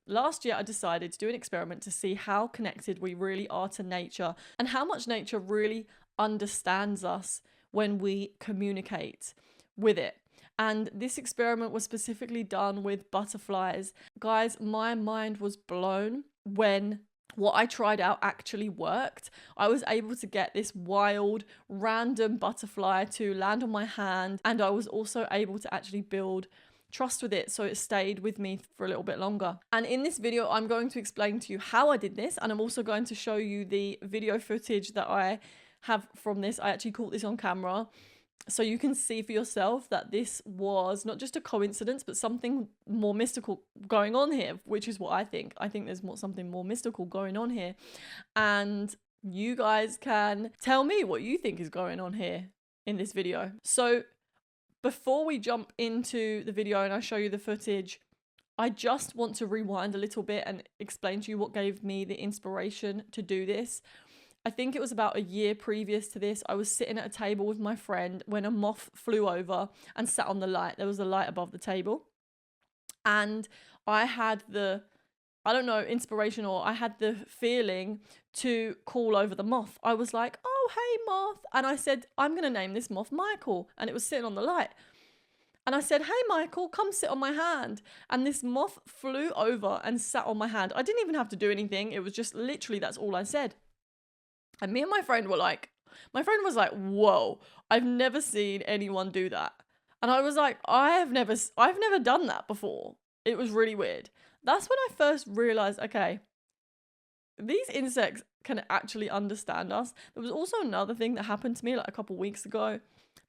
Last year, I decided to do an experiment to see how connected we really are to nature and how much nature really understands us when we communicate with it. And this experiment was specifically done with butterflies. Guys, my mind was blown when what I tried out actually worked. I was able to get this wild, random butterfly to land on my hand, and I was also able to actually build trust with it, so it stayed with me for a little bit longer. And in this video, I'm going to explain to you how I did this, and I'm also going to show you the video footage that I have from this. I actually caught this on camera, so you can see for yourself that this was not just a coincidence, but something more mystical going on here, which is what I think. I think there's something more mystical going on here. And you guys can tell me what you think is going on here in this video. So before we jump into the video and I show you the footage, I just want to rewind a little bit and explain to you what gave me the inspiration to do this. I think it was about a year previous to this. I was sitting at a table with my friend when a moth flew over and sat on the light. There was a light above the table. And I had the, I don't know, inspiration, or I had the feeling to call over the moth. I was like, oh, hey, moth. And I said, I'm going to name this moth Michael. And it was sitting on the light. And I said, hey, Michael, come sit on my hand. And this moth flew over and sat on my hand. I didn't even have to do anything. It was just literally, that's all I said. And me and my friend were like, my friend was like, whoa, I've never seen anyone do that. And I was like, I've never done that before. It was really weird. That's when I first realized, okay, these insects can actually understand us. There was also another thing that happened to me like a couple weeks ago.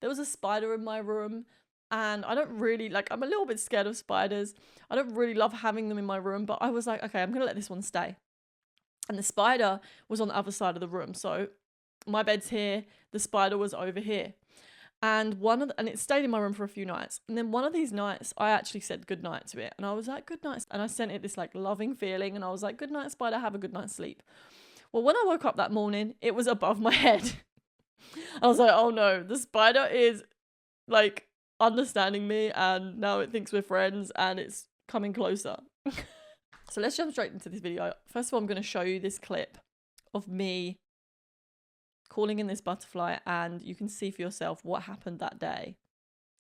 There was a spider in my room, and I don't really, like, I'm a little bit scared of spiders. I don't really love having them in my room, but I was like, okay, I'm going to let this one stay. And the spider was on the other side of the room. So my bed's here, the spider was over here. And and it stayed in my room for a few nights. And then one of these nights, I actually said goodnight to it. And I was like, good night. And I sent it this like loving feeling. And I was like, good night, spider, have a good night's sleep. Well, when I woke up that morning, it was above my head. I was like, oh no, the spider is like understanding me. And now it thinks we're friends and it's coming closer. So let's jump straight into this video. First of all, I'm going to show you this clip of me calling in this butterfly, and you can see for yourself what happened that day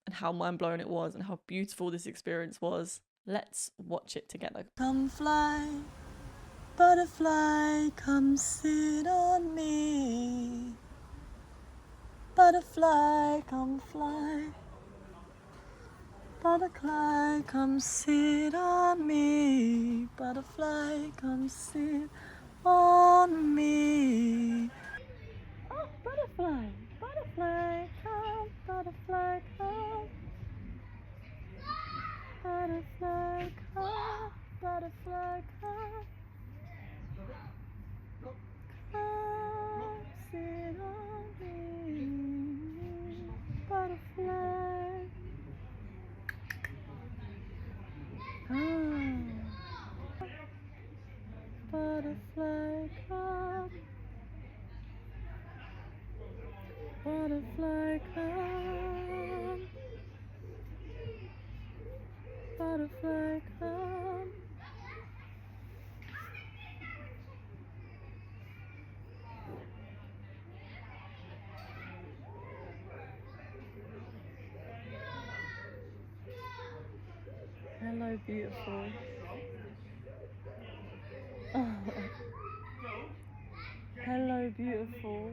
and how mind-blowing it was and how beautiful this experience was. Let's watch it together. Come fly, butterfly, come sit on me. Butterfly, come fly. Butterfly, come sit on me. Butterfly, come sit on me. Oh, butterfly, butterfly, come, butterfly, come. Butterfly, come, butterfly, come. Come sit on me. Butterfly. Come. Butterfly, come. Butterfly, come. Butterfly, come. Hello, beautiful. Oh. Hello, beautiful.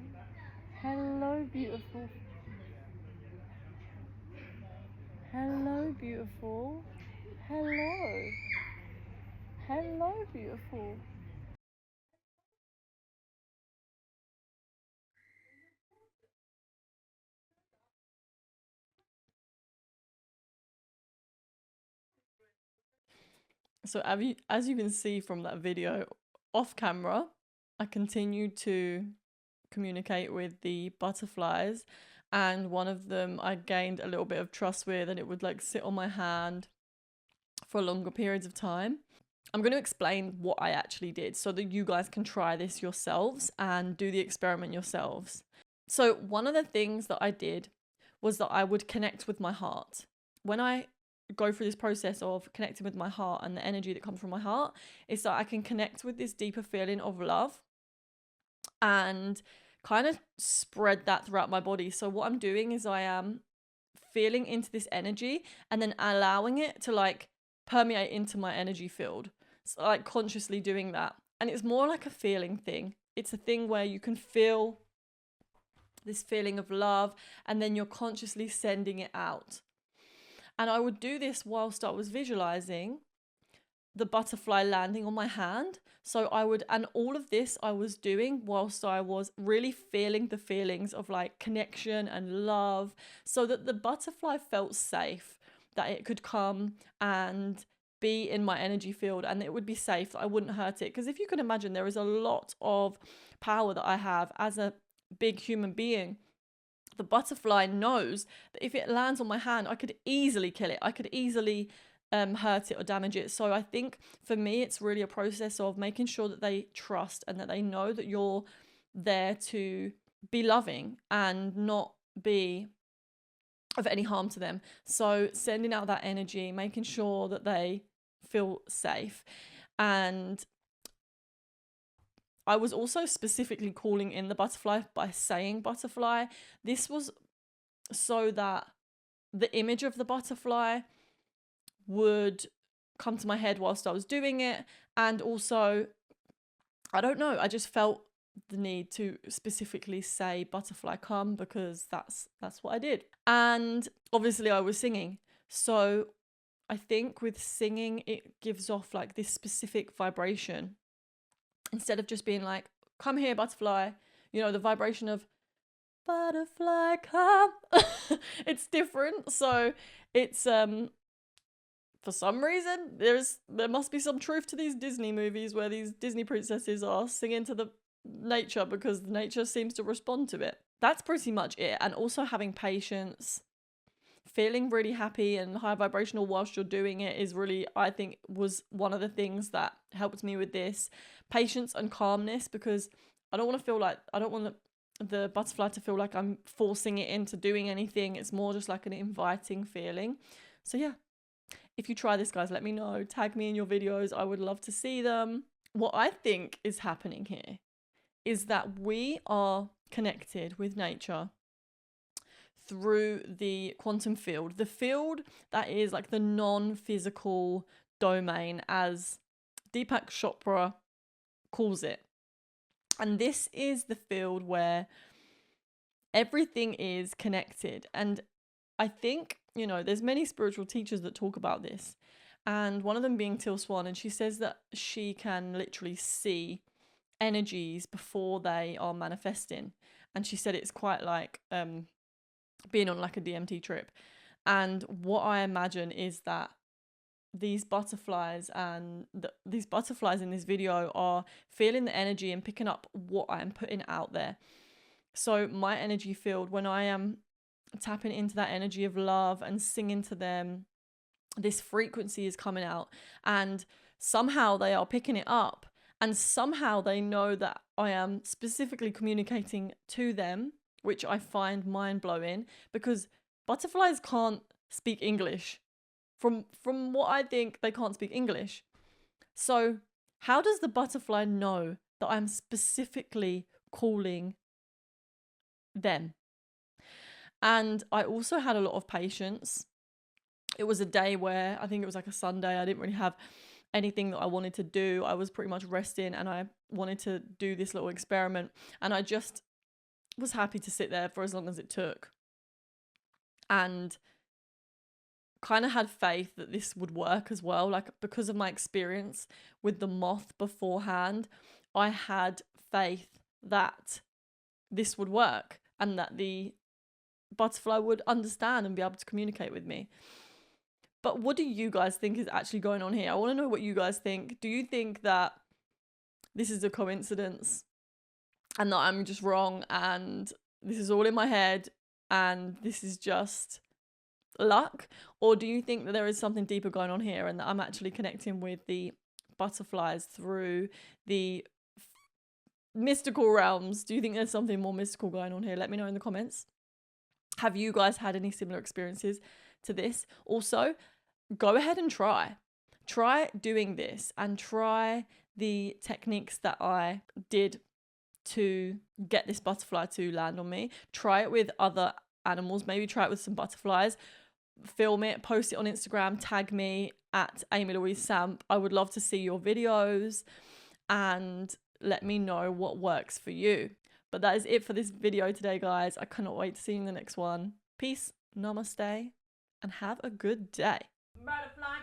Hello, beautiful. Hello, beautiful. Hello. Hello, beautiful. So as you can see from that video, off camera, I continued to communicate with the butterflies, and one of them I gained a little bit of trust with, and it would like sit on my hand for longer periods of time. I'm going to explain what I actually did so that you guys can try this yourselves and do the experiment yourselves. So one of the things that I did was that I would connect with my heart. When I go through this process of connecting with my heart and the energy that comes from my heart is that I can connect with this deeper feeling of love and kind of spread that throughout my body. So what I'm doing is I am feeling into this energy and then allowing it to like permeate into my energy field. So like consciously doing that. And it's more like a feeling thing. It's a thing where you can feel this feeling of love and then you're consciously sending it out. And I would do this whilst I was visualizing the butterfly landing on my hand. So and all of this I was doing whilst I was really feeling the feelings of like connection and love, so that the butterfly felt safe, that it could come and be in my energy field and it would be safe, that I wouldn't hurt it. Because if you can imagine, there is a lot of power that I have as a big human being. The butterfly knows that if it lands on my hand, I could easily kill it. I could easily hurt it or damage it. So I think for me, it's really a process of making sure that they trust and that they know that you're there to be loving and not be of any harm to them. So sending out that energy, making sure that they feel safe. And I was also specifically calling in the butterfly by saying butterfly. This was so that the image of the butterfly would come to my head whilst I was doing it. And also, I don't know, I just felt the need to specifically say butterfly come, because that's what I did. And obviously I was singing. So I think with singing, it gives off like this specific vibration. Instead of just being like, come here, butterfly, you know, the vibration of butterfly come. It's different. So it's for some reason there must be some truth to these Disney movies where these Disney princesses are singing to the nature because nature seems to respond to it. That's pretty much it. And also having patience, feeling really happy and high vibrational whilst you're doing it is really, I think, was one of the things that helped me with this. Patience and calmness, because I don't want the butterfly to feel like I'm forcing it into doing anything. It's more just like an inviting feeling. So yeah, if you try this, guys, let me know. Tag me in your videos. I would love to see them. What I think is happening here is that we are connected with nature through the quantum field, the field that is like the non-physical domain, as Deepak Chopra calls it. And this is the field where everything is connected. And I think, you know, there's many spiritual teachers that talk about this, and one of them being Till Swan, and she says that she can literally see energies before they are manifesting. And she said it's quite like being on like a DMT trip. And what I imagine is that these butterflies in this video are feeling the energy and picking up what I'm putting out there. So my energy field, when I am tapping into that energy of love and singing to them, this frequency is coming out, and somehow they are picking it up, and somehow they know that I am specifically communicating to them, which I find mind-blowing, because butterflies can't speak English. From what I think, they can't speak English. So how does the butterfly know that I'm specifically calling them? And I also had a lot of patience. It was a day where, I think it was like a Sunday, I didn't really have anything that I wanted to do. I was pretty much resting and I wanted to do this little experiment, and I just was happy to sit there for as long as it took, and kind of had faith that this would work as well. Like, because of my experience with the moth beforehand, I had faith that this would work and that the butterfly would understand and be able to communicate with me. But what do you guys think is actually going on here? I want to know what you guys think. Do you think that this is a coincidence and that I'm just wrong and this is all in my head and this is just luck? Or do you think that there is something deeper going on here and that I'm actually connecting with the butterflies through the mystical realms? Do you think there's something more mystical going on here? Let me know in the comments. Have you guys had any similar experiences to this? Also, go ahead and try doing this, and try the techniques that I did to get this butterfly to land on me. Try it with other animals. Maybe try it with some butterflies. Film it, post it on Instagram, tag me at Amy Louise Samp. I would love to see your videos and let me know what works for you. But that is it for this video today, guys. I cannot wait to see you in the next one. Peace, namaste, and have a good day. Butterfly